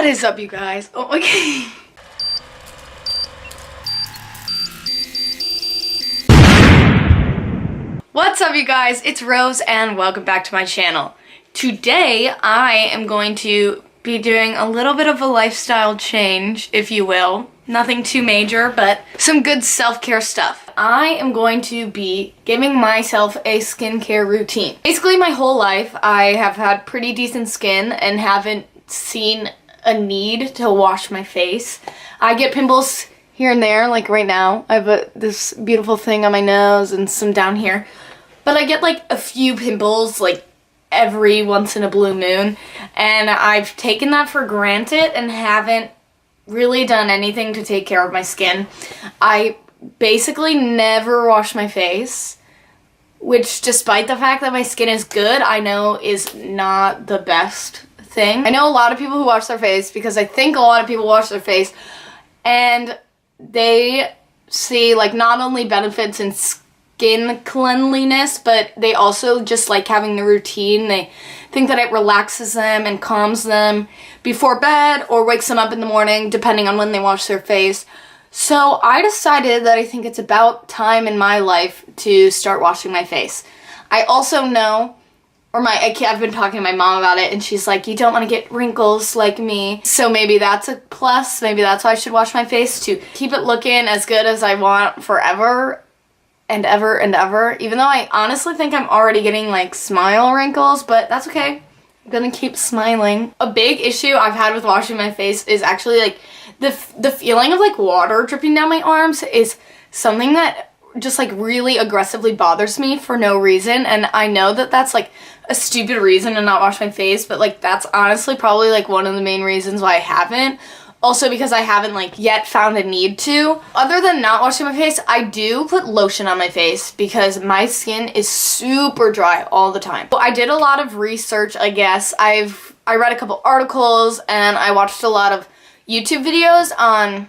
is up, you guys? Oh, okay. What's up, you guys? It's Rose and welcome back to my channel. Today I am going to be doing a little bit of a lifestyle change, if you will. Nothing too major, but some good self-care stuff. I am going to be giving myself a skincare routine. Basically, my whole life I have had pretty decent skin and haven't seen a need to wash my face. I get pimples here and there, like right now. I have this beautiful thing on my nose and some down here. But I get like a few pimples like every once in a blue moon, and I've taken that for granted and haven't really done anything to take care of my skin. I basically never wash my face, which, despite the fact that my skin is good, I know is not the best thing. I know a lot of people who wash their face because I think a lot of people wash their face and they see like not only benefits in skin cleanliness, but they also just like having the routine. They think that it relaxes them and calms them before bed or wakes them up in the morning, depending on when they wash their face. So I decided that I think it's about time in my life to start washing my face. I also know, or I've been talking to my mom about it, and she's like, you don't want to get wrinkles like me. So maybe that's a plus. Maybe that's why I should wash my face, to keep it looking as good as I want forever and ever and ever. Even though I honestly think I'm already getting like smile wrinkles, but that's okay. I'm gonna keep smiling. A big issue I've had with washing my face is actually like the feeling of like water dripping down my arms is something that just like really aggressively bothers me for no reason. And I know that that's like a stupid reason to not wash my face, but like that's honestly probably like one of the main reasons why I haven't. Also because I haven't like yet found a need to. Other than not washing my face, I do put lotion on my face because my skin is super dry all the time. So I did a lot of research, I guess. I read a couple articles and I watched a lot of YouTube videos on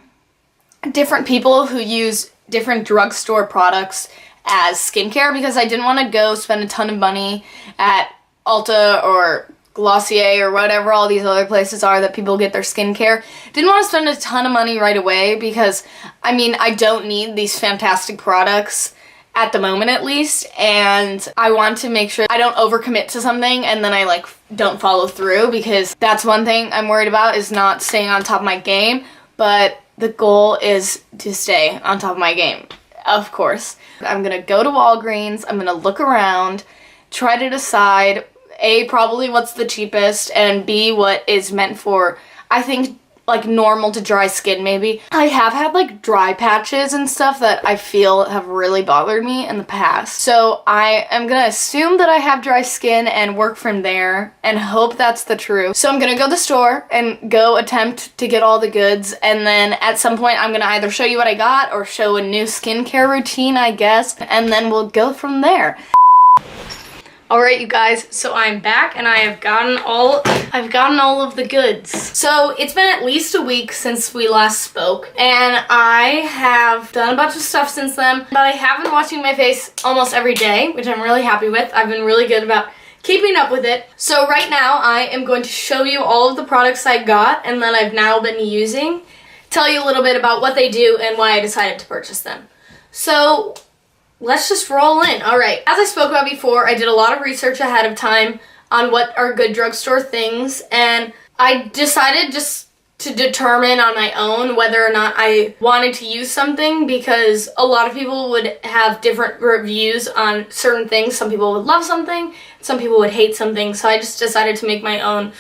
different people who use different drugstore products as skincare because I didn't want to go spend a ton of money at Ulta or Glossier or whatever all these other places are that people get their skincare. Didn't want to spend a ton of money right away because, I mean, I don't need these fantastic products at the moment at least, and I want to make sure I don't overcommit to something and then I like don't follow through, because that's one thing I'm worried about, is not staying on top of my game, but the goal is to stay on top of my game, of course. I'm gonna go to Walgreens, I'm gonna look around, try to decide A, probably what's the cheapest, and B, what is meant for, I think, like normal to dry skin maybe. I have had like dry patches and stuff that I feel have really bothered me in the past. So I am gonna assume that I have dry skin and work from there and hope that's the truth. So I'm gonna go to the store and go attempt to get all the goods, and then at some point I'm gonna either show you what I got or show a new skincare routine, I guess, and then we'll go from there. Alright, you guys, so I'm back and I've gotten all of the goods. So it's been at least a week since we last spoke, and I have done a bunch of stuff since then, but I have been washing my face almost every day, which I'm really happy with. I've been really good about keeping up with it. So right now I am going to show you all of the products I got and that I've now been using, tell you a little bit about what they do and why I decided to purchase them. So let's just roll in. Alright, as I spoke about before, I did a lot of research ahead of time on what are good drugstore things, and I decided just to determine on my own whether or not I wanted to use something, because a lot of people would have different reviews on certain things. Some people would love something, some people would hate something, so I just decided to make my own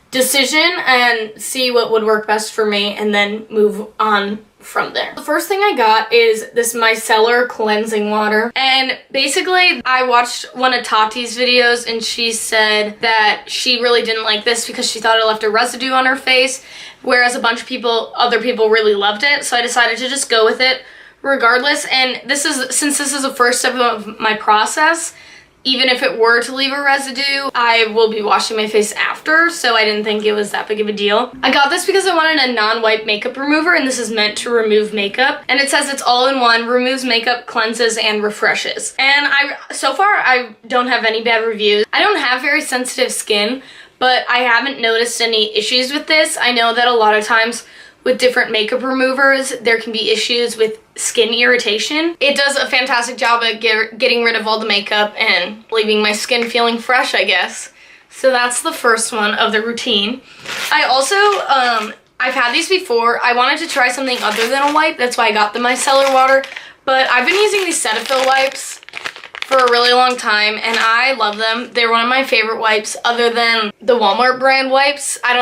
decision and see what would work best for me and then move on from there. The first thing I got is this micellar cleansing water, and basically I watched one of Tati's videos and she said that she really didn't like this because she thought it left a residue on her face, whereas a bunch of other people really loved it, so I decided to just go with it regardless. And since this is the first step of my process, even if it were to leave a residue, I will be washing my face after, so I didn't think it was that big of a deal. I got this because I wanted a non-wipe makeup remover, and this is meant to remove makeup. And it says it's all-in-one, removes makeup, cleanses, and refreshes. And so far, I don't have any bad reviews. I don't have very sensitive skin, but I haven't noticed any issues with this. I know that a lot of times with different makeup removers, there can be issues with skin irritation. It does a fantastic job at getting rid of all the makeup and leaving my skin feeling fresh, I guess. So that's the first one of the routine. I also, I've had these before. I wanted to try something other than a wipe. That's why I got the micellar water. But I've been using these Cetaphil wipes for a really long time, and I love them. They're one of my favorite wipes other than the Walmart brand wipes. I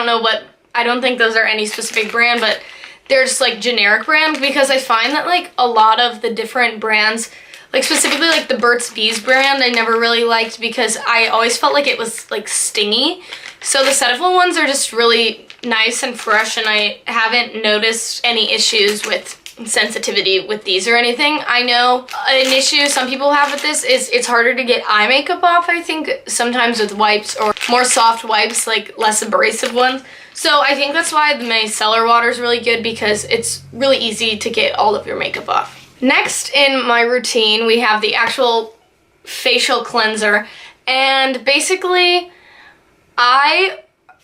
don't think those are any specific brand, but they're just like generic brand, because I find that like a lot of the different brands, like specifically like the Burt's Bees brand, I never really liked because I always felt like it was like stingy. So the Cetaphil ones are just really nice and fresh, and I haven't noticed any issues with sensitivity with these or anything. I know an issue some people have with this is it's harder to get eye makeup off, I think, sometimes with wipes, or more soft wipes, like less abrasive ones. So I think that's why the micellar water is really good, because it's really easy to get all of your makeup off. Next in my routine, we have the actual facial cleanser, and basically I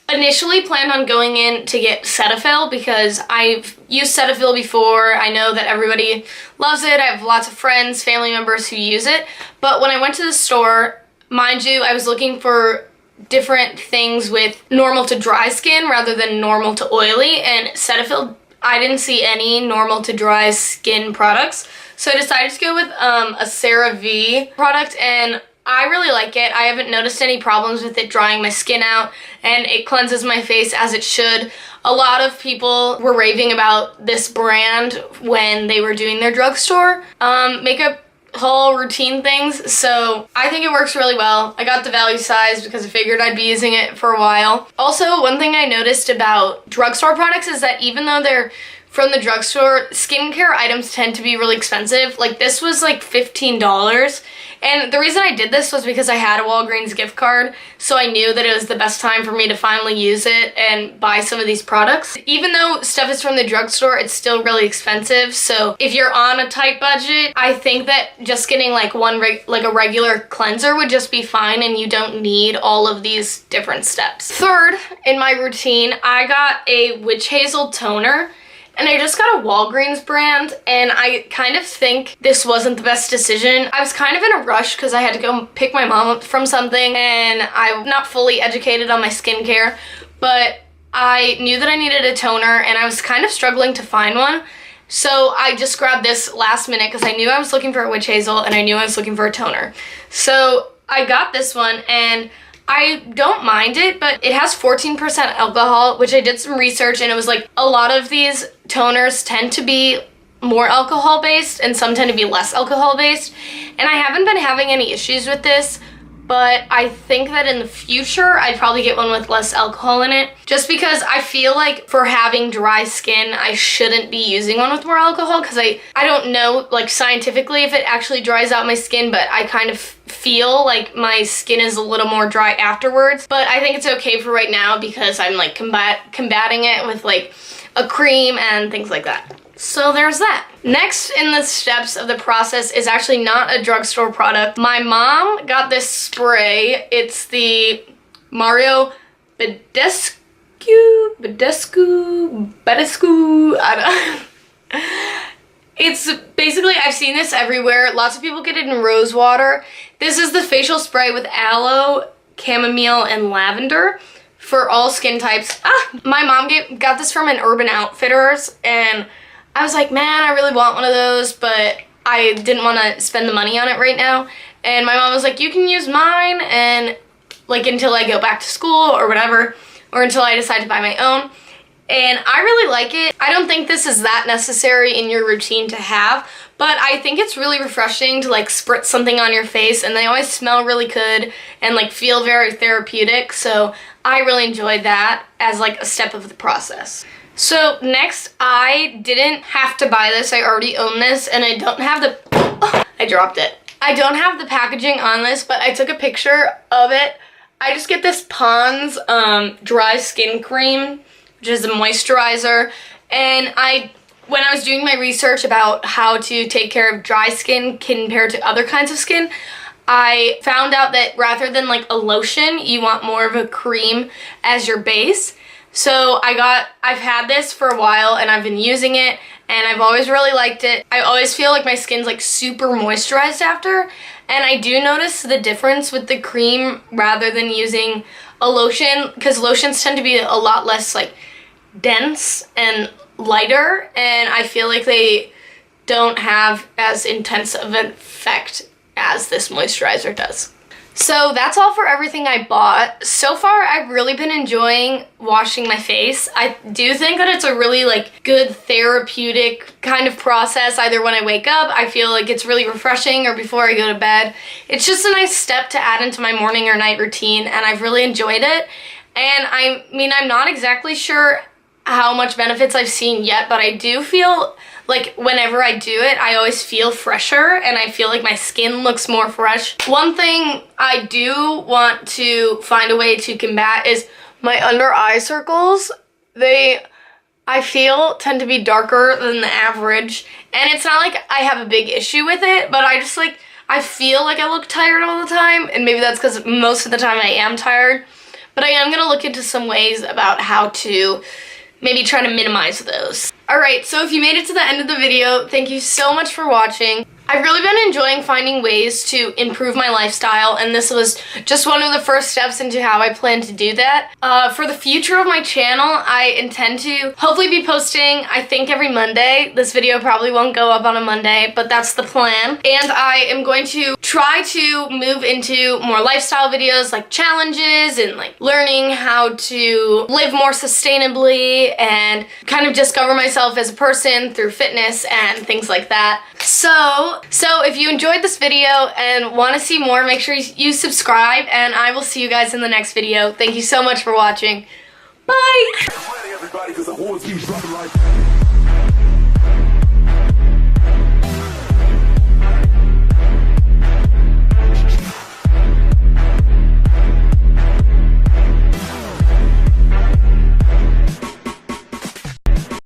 initially planned on going in to get Cetaphil because I've used Cetaphil before. I know that everybody loves it. I have lots of friends, family members who use it. But when I went to the store, mind you, I was looking for different things with normal to dry skin rather than normal to oily, and Cetaphil, I didn't see any normal to dry skin products. So I decided to go with a CeraVe product, and I really like it. I haven't noticed any problems with it drying my skin out, and it cleanses my face as it should. A lot of people were raving about this brand when they were doing their drugstore makeup haul routine things, so I think it works really well. I got the value size because I figured I'd be using it for a while. Also, one thing I noticed about drugstore products is that even though they're from the drugstore, skincare items tend to be really expensive. Like this was like $15. And the reason I did this was because I had a Walgreens gift card, so I knew that it was the best time for me to finally use it and buy some of these products. Even though stuff is from the drugstore, it's still really expensive, so if you're on a tight budget, I think that just getting like a regular cleanser would just be fine, and you don't need all of these different steps. Third, in my routine, I got a witch hazel toner. And I just got a Walgreens brand, and I kind of think this wasn't the best decision. I was kind of in a rush because I had to go pick my mom up from something, and I'm not fully educated on my skincare, but I knew that I needed a toner, and I was kind of struggling to find one. So I just grabbed this last minute because I knew I was looking for a witch hazel, and I knew I was looking for a toner. So I got this one, and I don't mind it, but it has 14% alcohol, which I did some research, and it was like a lot of these toners tend to be more alcohol based and some tend to be less alcohol based, and I haven't been having any issues with this, but I think that in the future I'd probably get one with less alcohol in it, just because I feel like for having dry skin I shouldn't be using one with more alcohol, because I don't know like scientifically if it actually dries out my skin, but I kind of feel like my skin is a little more dry afterwards. But I think it's okay for right now because I'm like combating it with like a cream and things like that. So there's that. Next in the steps of the process is actually not a drugstore product. My mom got this spray. It's the Mario Badescu, I don't It's basically, I've seen this everywhere. Lots of people get it in rose water. This is the facial spray with aloe, chamomile, and lavender for all skin types. My mom got this from an Urban Outfitters, and I was like, man, I really want one of those, but I didn't want to spend the money on it right now. And my mom was like, you can use mine, and like until I go back to school or whatever, or until I decide to buy my own. And I really like it. I don't think this is that necessary in your routine to have, but I think it's really refreshing to like spritz something on your face, and they always smell really good and like feel very therapeutic. So I really enjoyed that as like a step of the process. So next, I didn't have to buy this. I already own this, and I don't have the, I dropped it. I don't have the packaging on this, but I took a picture of it. I just get this Pond's dry skin cream, which is a moisturizer, and when I was doing my research about how to take care of dry skin compared to other kinds of skin, I found out that rather than like a lotion, you want more of a cream as your base. So I've had this for a while and I've been using it and I've always really liked it. I always feel like my skin's like super moisturized after, and I do notice the difference with the cream rather than using a lotion, because lotions tend to be a lot less like dense and lighter, and I feel like they don't have as intense of an effect as this moisturizer does. So that's all for everything I bought. So far, I've really been enjoying washing my face. I do think that it's a really like good therapeutic kind of process. Either when I wake up, I feel like it's really refreshing, or before I go to bed. It's just a nice step to add into my morning or night routine, and I've really enjoyed it. And I mean, I'm not exactly sure how much benefits I've seen yet, but I do feel like whenever I do it, I always feel fresher and I feel like my skin looks more fresh. One thing I do want to find a way to combat is my under eye circles. I feel tend to be darker than the average, and it's not like I have a big issue with it, but I just like, I feel like I look tired all the time, and maybe that's because most of the time I am tired, but I am gonna look into some ways about how to maybe try to minimize those. Alright, so if you made it to the end of the video, thank you so much for watching. I've really been enjoying finding ways to improve my lifestyle, and this was just one of the first steps into how I plan to do that. For the future of my channel, I intend to hopefully be posting, I think, every Monday. This video probably won't go up on a Monday, but that's the plan. And I am going to try to move into more lifestyle videos, like challenges and like learning how to live more sustainably and kind of discover myself as a person through fitness and things like that. So if you enjoyed this video and want to see more, make sure you subscribe, and I will see you guys in the next video. Thank you so much for watching. Bye!